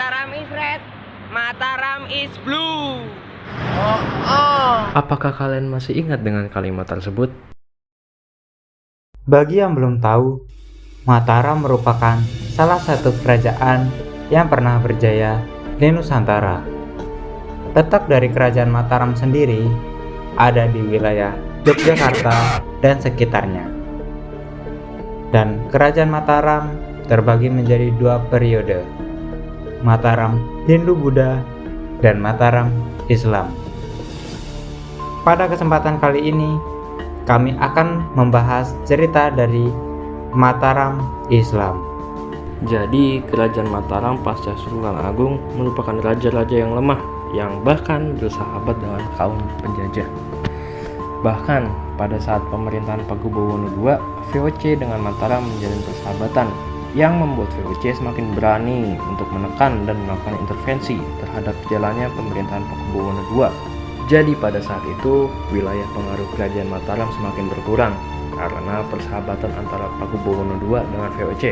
Mataram is red, Mataram is blue. Apakah kalian masih ingat dengan kalimat tersebut? Bagi yang belum tahu, Mataram merupakan salah satu kerajaan yang pernah berjaya di Nusantara. Letak dari kerajaan Mataram sendiri ada di wilayah Yogyakarta dan sekitarnya. Dan kerajaan Mataram terbagi menjadi dua periode, Mataram Hindu-Buddha dan Mataram Islam. Pada kesempatan kali ini, kami akan membahas cerita dari Mataram Islam. Jadi, kerajaan Mataram pasca Sultan Agung merupakan raja-raja yang lemah yang bahkan bersahabat dengan kaum penjajah. Bahkan pada saat pemerintahan Pakubuwono II, VOC dengan Mataram menjalin persahabatan yang membuat VOC semakin berani untuk menekan dan melakukan intervensi terhadap jalannya pemerintahan Pakubuwono II. Jadi pada saat itu, wilayah pengaruh kerajaan Mataram semakin berkurang karena persahabatan antara Pakubuwono II dengan VOC.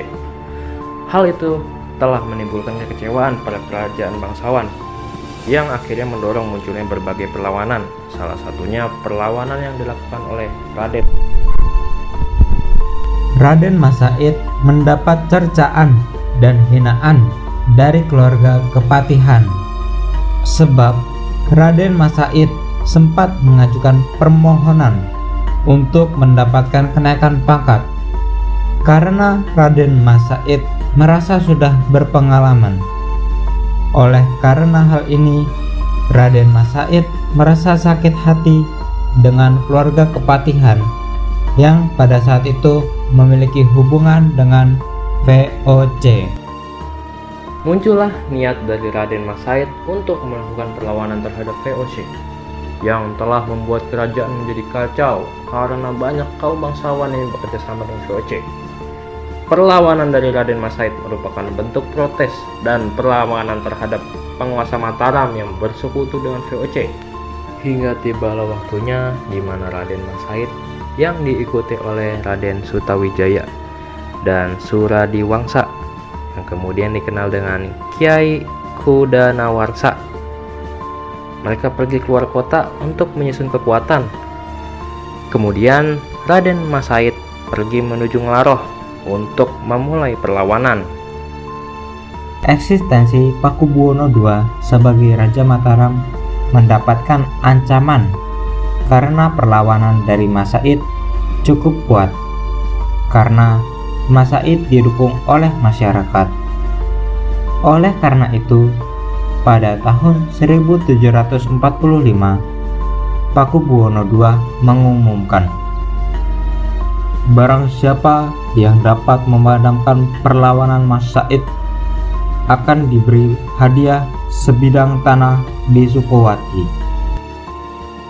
Hal itu telah menimbulkan kekecewaan pada kerajaan bangsawan yang akhirnya mendorong munculnya berbagai perlawanan, salah satunya perlawanan yang dilakukan oleh Raden Mas Said mendapat cercaan dan hinaan dari keluarga kepatihan sebab Raden Mas Said sempat mengajukan permohonan untuk mendapatkan kenaikan pangkat karena Raden Mas Said merasa sudah berpengalaman. Oleh karena hal ini, Raden Mas Said merasa sakit hati dengan keluarga kepatihan yang pada saat itu memiliki hubungan dengan VOC. Muncullah niat dari Raden Mas Said untuk melakukan perlawanan terhadap VOC yang telah membuat kerajaan menjadi kacau karena banyak kaum bangsawan yang bekerja sama dengan VOC. Perlawanan dari Raden Mas Said merupakan bentuk protes dan perlawanan terhadap penguasa Mataram yang bersekutu dengan VOC. Hingga tibalah waktunya di mana Raden Mas Said yang diikuti oleh Raden Sutawijaya dan Suradiwangsa yang kemudian dikenal dengan Kiai Kudanawarsa. Mereka pergi keluar kota untuk menyusun kekuatan. Kemudian Raden Mas Said pergi menuju Nglaroh untuk memulai perlawanan. Eksistensi Pakubuwono II sebagai Raja Mataram mendapatkan ancaman karena perlawanan dari Mas Said cukup kuat, karena Mas Said didukung oleh masyarakat. Oleh karena itu, pada tahun 1745, Pakubuwono II mengumumkan, barang siapa yang dapat memadamkan perlawanan Mas Said akan diberi hadiah sebidang tanah di Sukowati.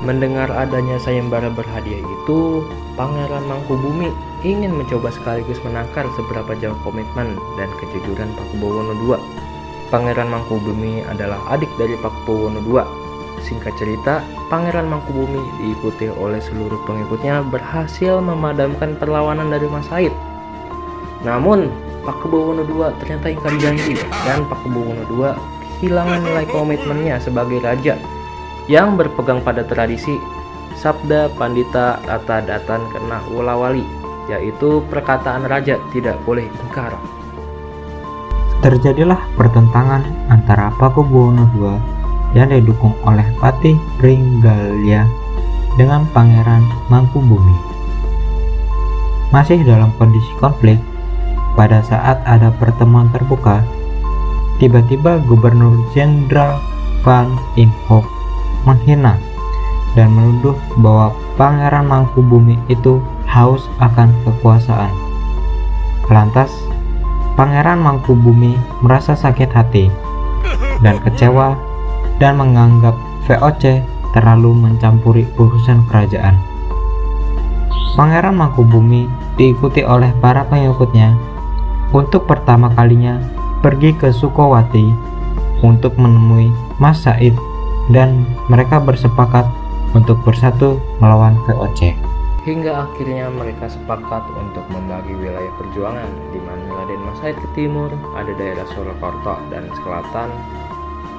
Mendengar adanya sayembara berhadiah itu, Pangeran Mangkubumi ingin mencoba sekaligus menakar seberapa jauh komitmen dan kejujuran Pakubuwono II. Pangeran Mangkubumi adalah adik dari Pakubuwono II. Singkat cerita, Pangeran Mangkubumi diikuti oleh seluruh pengikutnya berhasil memadamkan perlawanan dari Mas Said. Namun, Pakubuwono II ternyata ingkar janji dan Pakubuwono II kehilangan nilai komitmennya sebagai raja yang berpegang pada tradisi Sabda Pandita Rata Datan Kena Wulawali, yaitu perkataan raja tidak boleh ingkar. Terjadilah pertentangan antara Pakubuwono II yang didukung oleh Patih Ringgalya dengan Pangeran Mangkubumi. Masih dalam kondisi konflik, pada saat ada pertemuan terbuka, tiba-tiba Gubernur Jenderal Van Imhoff menghina dan menuduh bahwa Pangeran Mangkubumi itu haus akan kekuasaan. Lantas, Pangeran Mangkubumi merasa sakit hati dan kecewa dan menganggap VOC terlalu mencampuri urusan kerajaan. Pangeran Mangkubumi diikuti oleh para pengikutnya untuk pertama kalinya pergi ke Sukowati untuk menemui Mas Said dan mereka bersepakat untuk bersatu melawan VOC. Hingga akhirnya mereka sepakat untuk membagi wilayah perjuangan, di mana Raden Mas Said ke timur ada daerah Surakarta dan selatan,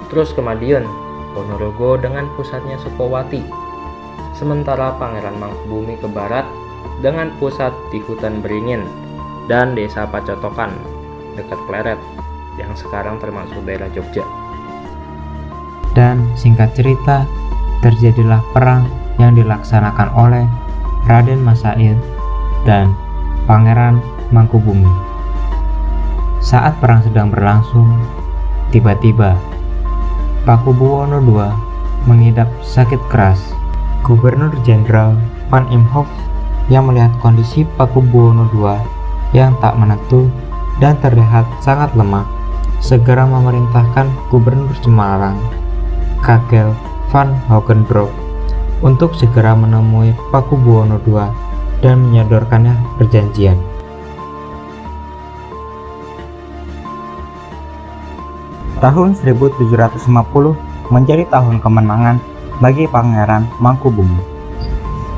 terus ke Madiun, Ponorogo dengan pusatnya Sukowati. Sementara Pangeran Mangkubumi ke barat dengan pusat di Hutan Beringin dan Desa Pacotokan dekat Pleret yang sekarang termasuk daerah Jogja. Dan singkat cerita, terjadilah perang yang dilaksanakan oleh Raden Mas Said dan Pangeran Mangkubumi. Saat perang sedang berlangsung, tiba-tiba Pakubuwono II mengidap sakit keras. Gubernur Jenderal Van Imhoff yang melihat kondisi Pakubuwono II yang tak menentu dan terlihat sangat lemah, segera memerintahkan Gubernur Semarang, Kagel van Hogendorp, untuk segera menemui Pakubuwono II dan menyodorkannya perjanjian. Tahun 1750 menjadi tahun kemenangan bagi Pangeran Mangkubumi.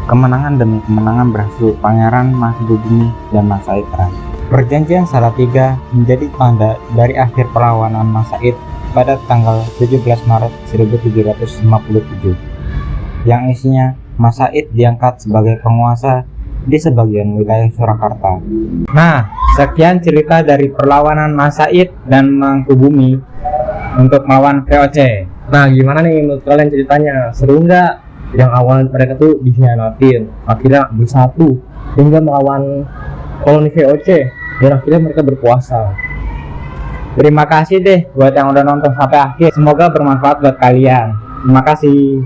Kemenangan demi kemenangan berhasil Pangeran Mangkubumi dan Mas Said raih. Perjanjian Salatiga menjadi tanda dari akhir perlawanan Mas Said pada tanggal 17 Maret 1757, yang isinya Mas Said diangkat sebagai penguasa di sebagian wilayah Surakarta. Nah, sekian cerita dari perlawanan Mas Said dan Mangkubumi untuk melawan VOC. Nah, gimana nih menurut kalian ceritanya? Seru nggak? Yang awal mereka tuh dikhianatin, akhirnya bersatu hingga melawan koloni VOC, dan akhirnya mereka berkuasa. Terima kasih deh buat yang udah nonton sampai akhir. Semoga bermanfaat buat kalian. Terima kasih.